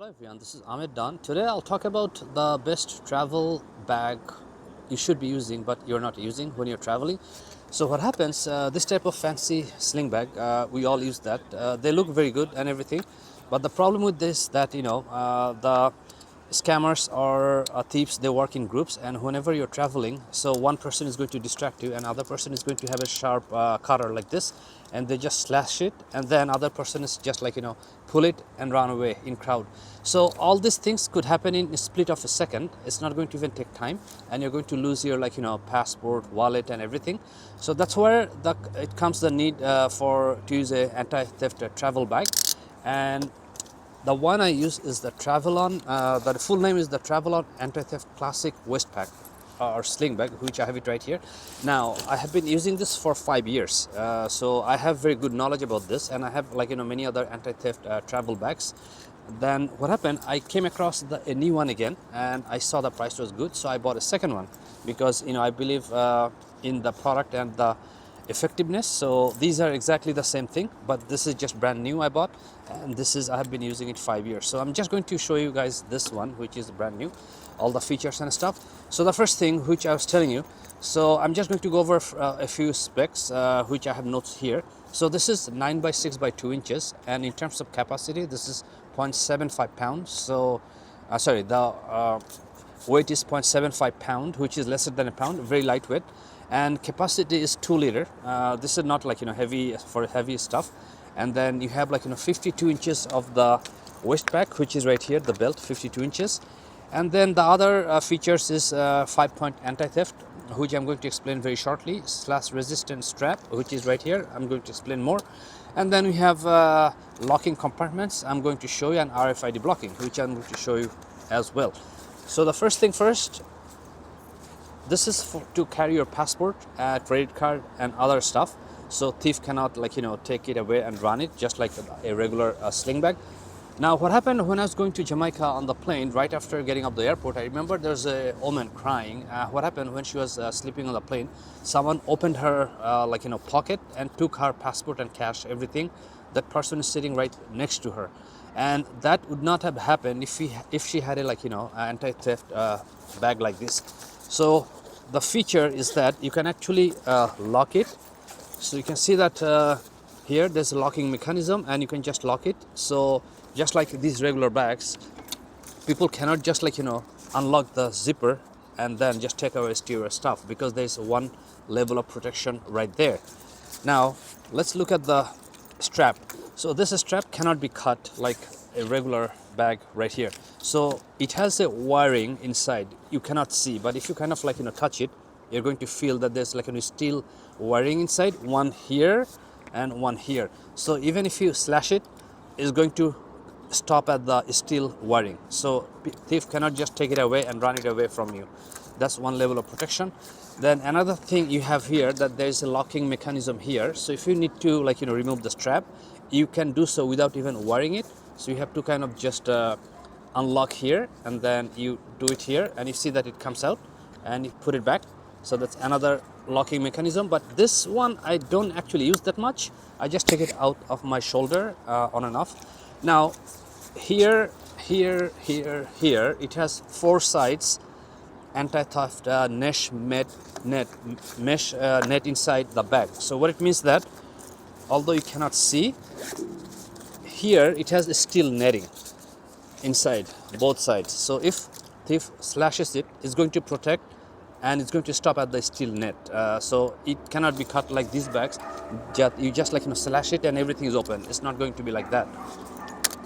Hello everyone, this is Ahmed Don. Today I'll talk about the best travel bag you should be using but you're not using when you're traveling. So what happens, this type of fancy sling bag, we all use that. They look very good and everything, but the problem with this that the scammers or thieves, they work in groups, and whenever you're traveling, so one person is going to distract you and other person is going to have a sharp cutter like this, and they just slash it, and then other person is just pull it and run away in crowd. So all these things could happen in a split of a second. It's not going to even take time, and you're going to lose your passport, wallet and everything. So that's where it comes the need for to use a anti-theft travel bag. And the one I use is the Travelon. The full name is the Travelon Anti-Theft Classic Waist Pack or Sling Bag, which I have it right here. Now, I have been using this for 5 years, so I have very good knowledge about this, and I have many other anti-theft travel bags. Then what happened? I came across a new one again, and I saw the price was good, so I bought a second one because I believe in the product and the effectiveness. So these are exactly the same thing, but this is just brand new I bought, and I have been using it 5 years. So I'm just going to show you guys this one, which is brand new, all the features and stuff. So the first thing which I was telling you, so I'm just going to go over a few specs which I have notes here. So this is 9 by 6 by 2 inches, and in terms of capacity, this is 0.75 pounds. So the weight is 0.75 pound, which is lesser than a pound, very lightweight, and capacity is 2 liter. This is not heavy for heavy stuff. And then you have 52 inches of the waist pack, which is right here, the belt, 52 inches. And then the other features is 5-point anti-theft, which I'm going to explain very shortly, slash resistant strap, which is right here. I'm going to explain more. And then we have locking compartments. I'm going to show you, an RFID blocking, which I'm going to show you as well. So the first thing first, this is to carry your passport, credit card and other stuff. So thief cannot take it away and run it just like a regular sling bag. Now what happened when I was going to Jamaica on the plane, right after getting up the airport, I remember there's a woman crying. What happened when she was sleeping on the plane, someone opened her pocket and took her passport and cash, everything. That person is sitting right next to her, and that would not have happened if she had a anti-theft bag like this. So the feature is that you can actually lock it. So you can see that here there's a locking mechanism, and you can just lock it. So just like these regular bags, people cannot just unlock the zipper and then just take away your stuff, because there's one level of protection right there. Now let's look at the strap. So this strap cannot be cut like a regular bag right here. So it has a wiring inside, you cannot see, but if you touch it, you're going to feel that there's a steel wiring inside, one here and one here. So even if you slash it, it's going to stop at the steel wiring. So thief cannot just take it away and run it away from you. That's one level of protection. Then another thing you have here, that there is a locking mechanism here. So if you need to remove the strap, you can do so without even wiring it. So you have to just unlock here, and then you do it here, and you see that it comes out, and you put it back. So that's another locking mechanism. But this one I don't actually use that much. I just take it out of my shoulder on and off. Now here, it has 4 sides anti-theft mesh net inside the bag. So what it means that, although you cannot see, here it has a steel netting inside both sides. So if thief slashes it, it's going to protect, and it's going to stop at the steel net. So it cannot be cut like these bags. You just slash it and everything is open. It's not going to be like that.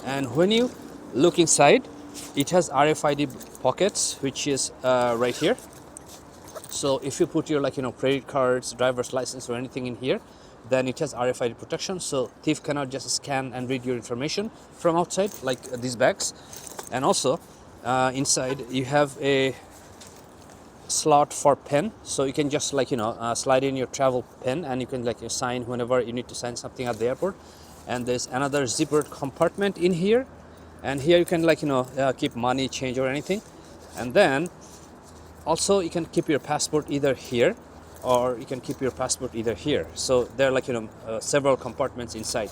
And when you look inside, it has RFID pockets, which is right here. So if you put your credit cards, driver's license or anything in here, then it has RFID protection, so thief cannot just scan and read your information from outside like these bags. And also inside you have a slot for pen, so you can just slide in your travel pen, and you can sign whenever you need to sign something at the airport. And there's another zippered compartment in here, and here you can keep money, change or anything. And then also you can keep your passport either here, or you can keep your passport either here. So there are several compartments inside.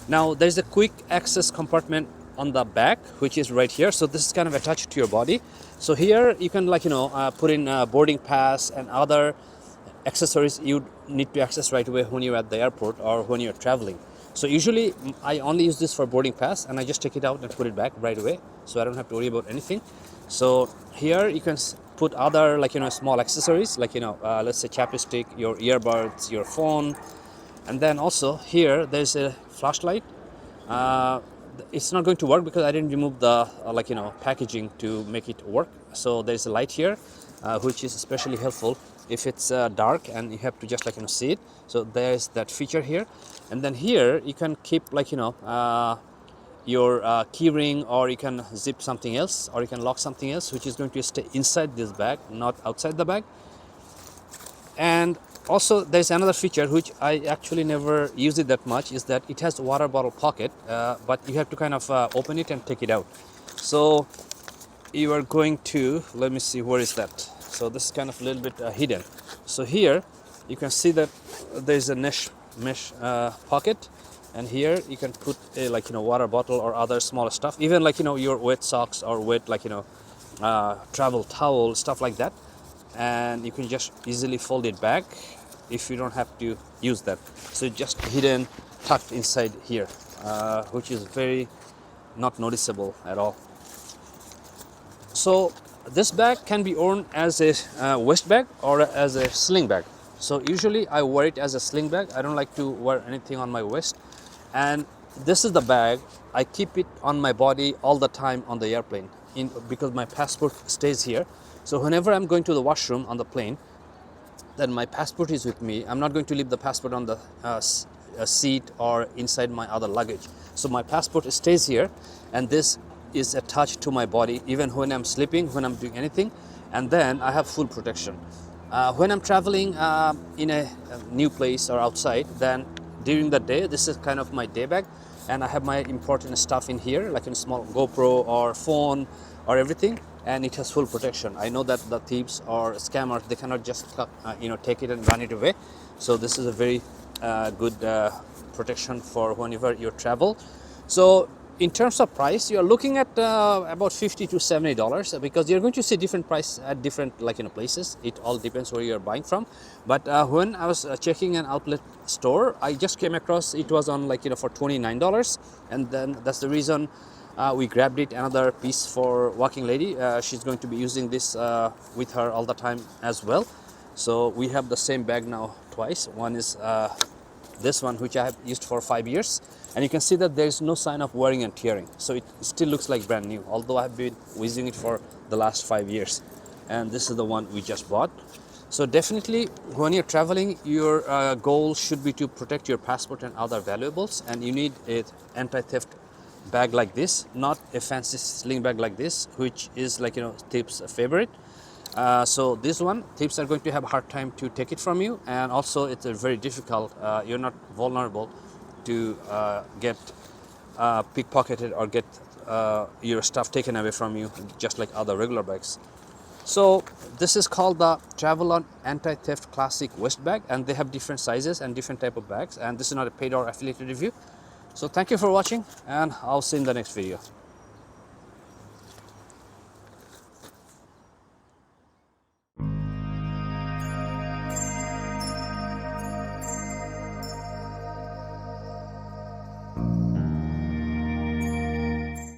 Now there's a quick access compartment on the back, which is right here. So this is kind of attached to your body. So here you can put in boarding pass and other accessories you need to access right away when you're at the airport or when you're traveling. So usually I only use this for boarding pass, and I just take it out and put it back right away, so I don't have to worry about anything. So here you can put other small accessories let's say chapstick, your earbuds, your phone, and then also here there's a flashlight. uh, it's not going to work because I didn't remove the packaging to make it work. So there's a light here, which is especially helpful if it's dark and you have to just see it. So there's that feature here. And then here you can keep your key ring, or you can zip something else, or you can lock something else, which is going to stay inside this bag, not outside the bag. And also there's another feature which I actually never use it that much, is that it has a water bottle pocket, but you have to kind of open it and take it out. So you are going to, let me see, where is that? So this is kind of a little bit hidden. So here you can see that there's a mesh pocket, and here you can put a water bottle or other smaller stuff, even your wet socks or wet travel towel, stuff like that. And you can just easily fold it back if you don't have to use that. So it's just hidden, tucked inside here, which is very not noticeable at all. So this bag can be worn as a waist bag or as a sling bag. So usually I wear it as a sling bag. I don't like to wear anything on my waist. And this is the bag. I keep it on my body all the time on the airplane because my passport stays here. So whenever I'm going to the washroom on the plane, then my passport is with me. I'm not going to leave the passport on the seat or inside my other luggage. So my passport stays here, and this is attached to my body even when I'm sleeping, when I'm doing anything, and then I have full protection. When I'm traveling in a new place or outside, then during the day, this is kind of my day bag, and I have my important stuff in here, like a small GoPro or phone or everything, and it has full protection. I know that the thieves or scammers, they cannot just take it and run it away. So this is a very good protection for whenever you travel. So in terms of price, you are looking at about $50 to $70, because you're going to see different price at different places. It all depends where you're buying from. But when I was checking an outlet store, I just came across it was on for $29, and then that's the reason we grabbed it. Another piece for working lady. She's going to be using this with her all the time as well. So we have the same bag now twice. One is this one, which I have used for 5 years, and you can see that there is no sign of wearing and tearing. So it still looks like brand new, although I've been using it for the last 5 years. And this is the one we just bought. So definitely when you're traveling, your goal should be to protect your passport and other valuables, and you need an anti-theft bag like this, not a fancy sling bag like this, which is thieves' favorite. So this one, thieves are going to have a hard time to take it from you, and also it's very difficult. You're not vulnerable to get pickpocketed or get your stuff taken away from you, just like other regular bags. So this is called the Travelon Anti-Theft Classic Waist Bag, and they have different sizes and different type of bags, and this is not a paid or affiliated review. So thank you for watching, and I'll see you in the next video.